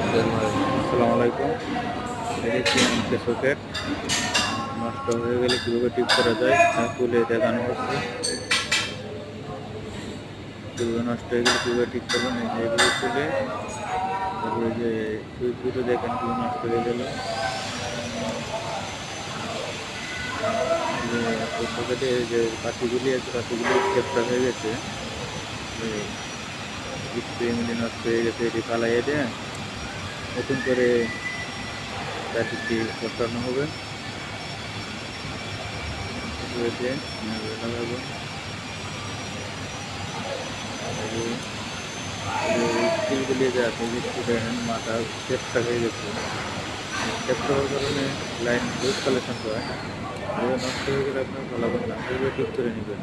আসসালামু আলাইকুম। দেখছি এমকে সকেট নষ্ট হয়ে গেলে কীভাবে ঠিক করা যায় তা খুলে দেখানো হচ্ছে। কীভাবে নষ্ট হয়ে গেলে কীভাবে ঠিক করবেন এইভাবে খুলে তারপরে যে সুইচগুলো দেখেন কীভাবে নষ্ট হয়ে গেল। যে সকেটে যে পাতিগুলি আছে পাতিগুলি চেপটা হয়ে গেছে, স্প্রে মিলে নষ্ট হয়ে গেছে, এটি পালাইয়ে দেয় নতুন করে প্যাকেটটি বসানো হবে। লাগাবো স্টিলগুলি যে আছে দেখেন মাথা চেপটা হয়ে গেছে। চেপটা হওয়ার কারণে লাইন লুজ কালেকশন হয়, নষ্ট হয়ে গেলে আপনার ফলাফল না, সেগুলো ঠিক করে নেবেন।